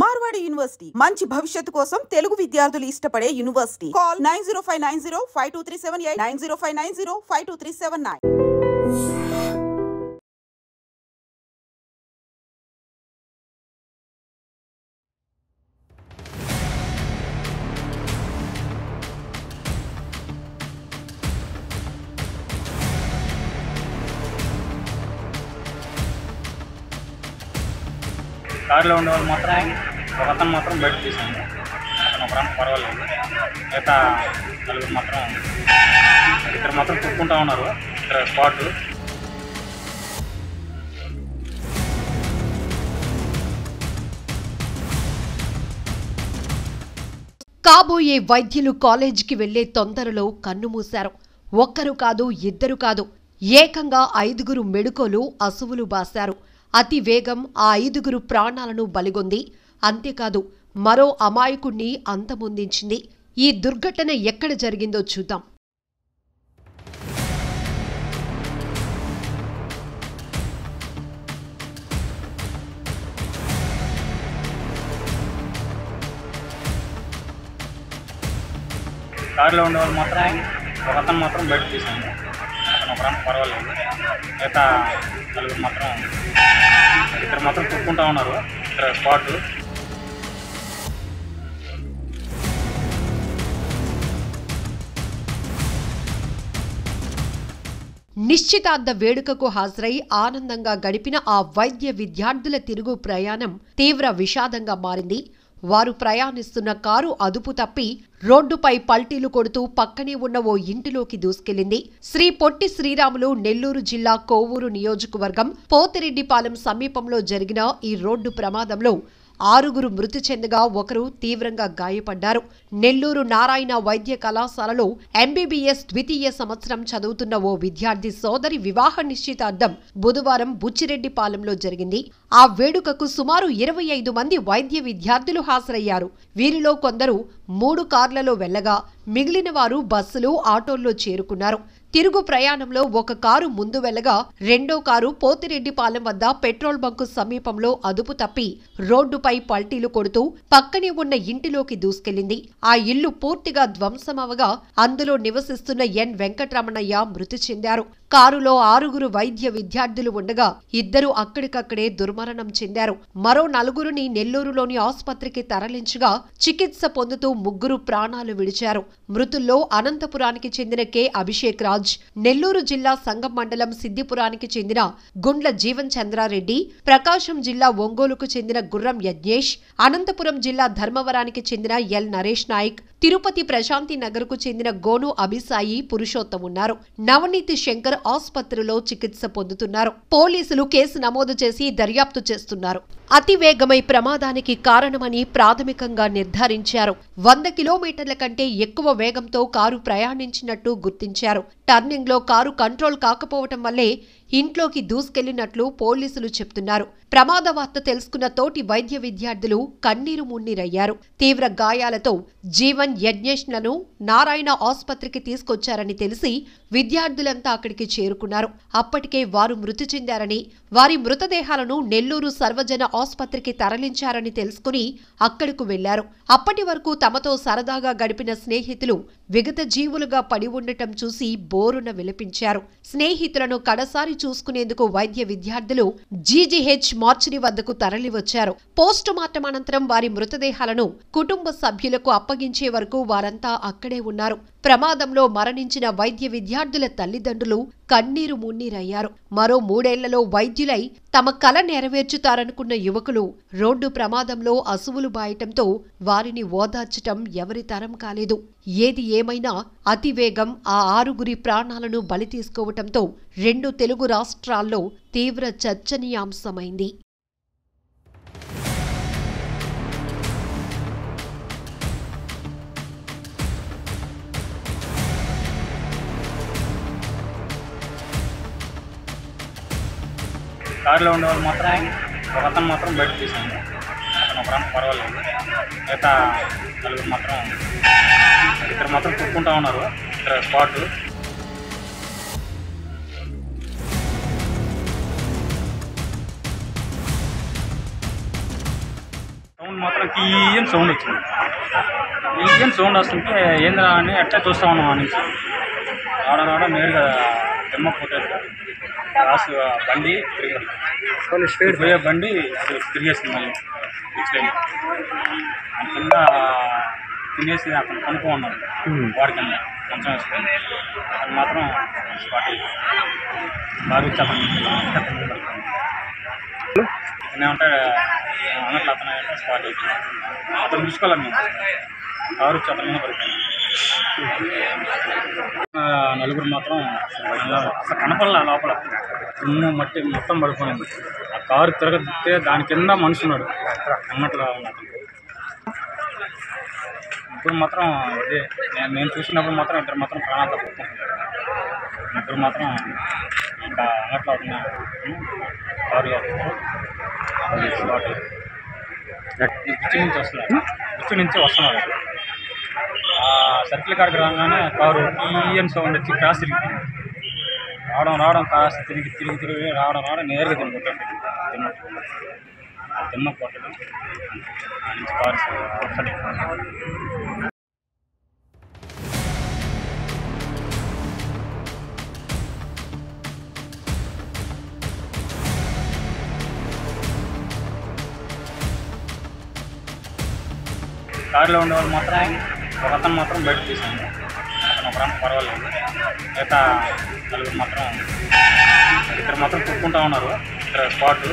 Marwadi university మంచి భవిష్యత్తు కోసం తెలుగు విద్యార్థులు ఇష్టపడే యూనివర్సిటీ. కాల్ 9059052378 9059052379. కారులో ఉండే వాళ్ళు మాత్రం ఒకతను మాత్రం బయట తీసాను. అతను ఒకరానికి పర్వాలేదు. మిగతా నలుగురు మాత్రం ఇద్దరు మాత్రం కుట్టుకుంటా ఉన్నారు. ఇక్కడ స్పాట్ కాబోయే వైద్యులు కాలేజీకి వెళ్లే తొందరలో కన్నుమూశారు. ఒక్కరు కాదు, ఇద్దరు కాదు, ఏకంగా 5గురు మెడుకోలు అసువులు బాశారు. అతి వేగం ఆ 5గురు ప్రాణాలను బలిగొంది. అంతేకాదు, మరో అమాయకుణ్ణి అంతమొందించింది. ఈ దుర్ఘటన ఎక్కడ జరిగిందో చూద్దాం. కారులో ఉండే వాళ్ళు మాత్రం ఒకతను మాత్రం బయట తీసాను. అతను ఒకరానికి పర్వాలేదు. మిగతా నలుగురు మాత్రం ఇద్దరు మాత్రం కుట్టుకుంటా ఉన్నారు. ఇక్కడ స్పాట్ నిశ్చితార్థ వేడుకకు హాజరై ఆనందంగా గడిపిన ఆ వైద్య విద్యార్థుల తిరుగు ప్రయాణం తీవ్ర విషాదంగా మారింది. వారు ప్రయాణిస్తున్న కారు అదుపు తప్పి రోడ్డుపై పల్టీలు కొడుతూ పక్కనే ఉన్న ఓ ఇంటిలోకి దూసుకెళ్లింది. శ్రీ పొట్టి శ్రీరాములు నెల్లూరు జిల్లా కోవూరు నియోజకవర్గం పోతిరెడ్డిపాలెం సమీపంలో జరిగిన ఈ రోడ్డు ప్రమాదంలో 6గురు మృతి చెందగా ఒకరు తీవ్రంగా గాయపడ్డారు. నెల్లూరు నారాయణ వైద్య కళాశాలలో ఎంబీబీఎస్ ద్వితీయ సంవత్సరం చదువుతున్న ఓ విద్యార్థి సోదరి వివాహ నిశ్చితార్థం బుధవారం బుచ్చిరెడ్డిపాలెంలో జరిగింది. ఆ వేడుకకు సుమారు 25 మంది వైద్య విద్యార్థులు హాజరయ్యారు. వీరిలో కొందరు 3 కార్లలో వెళ్లగా మిగిలిన వారు బస్సులు, ఆటోల్లో చేరుకున్నారు. తిరుగు ప్రయాణంలో ఒక కారు ముందు వెళ్లగా రెండో కారు పోతిరెడ్డిపాలెం వద్ద పెట్రోల్ బంకు సమీపంలో అదుపు తప్పి రోడ్డుపై పల్టీలు కొడుతూ పక్కనే ఉన్న ఇంటిలోకి దూసుకెళ్లింది. ఆ ఇల్లు పూర్తిగా ధ్వంసమవగా అందులో నివసిస్తున్న ఎన్ వెంకటరమణయ్య మృతి చెందారు. కారులో 6గురు వైద్య విద్యార్థులు ఉండగా 2 అక్కడికక్కడే దుర్మరణం చెందారు. మరో 4గురిని నెల్లూరులోని ఆసుపత్రికి తరలించగా చికిత్స పొందుతూ 3 ప్రాణాలు విడిచారు. మృతుల్లో అనంతపురానికి చెందిన కె అభిషేక్ రాజ్, నెల్లూరు జిల్లా సంగం మండలం సిద్దిపురానికి చెందిన గుండ్ల జీవన్ చంద్రారెడ్డి, ప్రకాశం జిల్లా ఒంగోలుకు చెందిన గుర్రం యజ్ఞేష్, అనంతపురం జిల్లా ధర్మవరానికి చెందిన ఎల్ నరేష్ నాయక్, తిరుపతి ప్రశాంతి నగర్కు చెందిన గోను అభిసాయి పురుషోత్తం ఉన్నారు. నవనీతి శంకర్ ఆసుపత్రిలో చికిత్స పొందుతున్నారు. పోలీసులు కేసు నమోదు చేసి దర్యాప్తు చేస్తున్నారు. అతివేగమై ప్రమాదానికి కారణమని ప్రాథమికంగా నిర్ధారించారు. 100 కిలోమీటర్ల కంటే ఎక్కువ వేగంతో కారు ప్రయాణించినట్టు గుర్తించారు. టర్నింగ్లో కారు కంట్రోల్ కాకపోవటం వల్లే ఇంట్లోకి దూసుకెళ్లినట్లు పోలీసులు చెప్తున్నారు. ప్రమాద వార్త తెలుసుకున్న తోటి వైద్య విద్యార్థులు కన్నీరు మున్నీరయ్యారు. తీవ్ర గాయాలతో జీవన్ యజ్ఞేష్లను నారాయణ ఆసుపత్రికి తీసుకొచ్చారని తెలిసి విద్యార్థులంతా అక్కడికి చేరుకున్నారు. అప్పటికే వారు మృతి చెందారని, వారి మృతదేహాలను నెల్లూరు సర్వజన ఆసుపత్రికి తరలించారని తెలుసుకుని అక్కడకు వెళ్లారు. అప్పటి వరకు తమతో సరదాగా గడిపిన స్నేహితులు విగత జీవులుగా పడి ఉండటం చూసి బోరున విలపించారు. స్నేహితులను కడసారి చూసుకునేందుకు వైద్య విద్యార్థులు జీజీహెచ్ మార్చిరి వద్దకు తరలివచ్చారు. పోస్టుమార్టం అనంతరం వారి మృతదేహాలను కుటుంబ సభ్యులకు అప్పగించే వరకు వారంతా అక్కడే ఉన్నారు. ప్రమాదంలో మరణించిన వైద్య విద్యార్థుల తల్లిదండ్రులు కన్నీరు మున్నీరయ్యారు. మరో 3 ఏళ్లలో వైద్యులై తమ కల నెరవేర్చుతారనుకున్న యువకులు రోడ్డు ప్రమాదంలో అసువులు బాయటంతో వారిని ఓదార్చటం ఎవరి తరం కాలేదు. ఏది ఏమైనా అతివేగం ఆ 6గురి ప్రాణాలను బలి తీసుకోవటంతో 2 తెలుగు రాష్ట్రాల్లో తీవ్ర చర్చనీయాంశమైంది. కారులో ఉండే వాళ్ళు మాత్రం ఒకతను మాత్రం బయట తీసాను. అతను ఒకరానికి పర్వాలేదు. మిగతా నలుగురు మాత్రం ఇద్దరు మాత్రం కుట్టుకుంటా ఉన్నారు. ఇక్కడ స్పాట్ మాత్రం తీయని సౌండ్ వచ్చింది. తీయని సౌండ్ వస్తుంటే ఏంద్రా అని ఎట్లా చూస్తా ఉన్నాం. ఆ నుంచి రావడం నేరుగా దెమ్మ పోతుంది. రాసు బండి పోయే బండి తిరిగేసింది. మళ్ళీ పిచ్చిలేని కింద తినేసి అతను కనుక్కో ఉన్నాడు. వాడి కింద మంచం వేసుకొని అతను మాత్రం స్పాట్ కారు వచ్చి అతను ఏమంటే అన్నట్లు అతను స్పాట్ అయిపోయింది. అతను చూసుకోవాలి మేము. కారు వచ్చి అతని మీద పడిపోయింది. నలుగురు మాత్రం అసలు కనపడలే. లోపల దుమ్ము మట్టి మొత్తం పడిపోయింది. ఆ కారు తిరగదిస్తే దాని కింద మనిషి ఉన్నాడు అన్నట్లు ఉన్నాడు. ఇప్పుడు మాత్రం ఇదే నేను చూసినప్పుడు మాత్రం ఇద్దరు మాత్రం ప్రాణాలు తప్పుకుంటున్నారు. ఇద్దరు మాత్రం ఇంకా అన్నట్లు అవుతున్నా కారులో పిచ్చి నుంచి వస్తున్నారు. పిచ్చి నుంచి వస్తున్నారు. ఆ సర్కిల్ కాడికి రాగానే కారు తీయని సౌండ్ వచ్చి క్రాస్ తిరిగి రావడం కాస్త తిరిగి రావడం నేరుగా తిరుగుతుంది. తిమ్మ కొట్టడం ఆ నుంచి కారు వస్తుంది. కారులో ఉండేవాళ్ళు మాత్రం ఒక అతను మాత్రం బయట తీసాను. అతను ఒకరంత పర్వాలేదు. మిగతా నలుగురు మాత్రం ఇద్దరు మాత్రం కొట్టుకుంటా ఉన్నారు. ఇక్కడ స్పాట్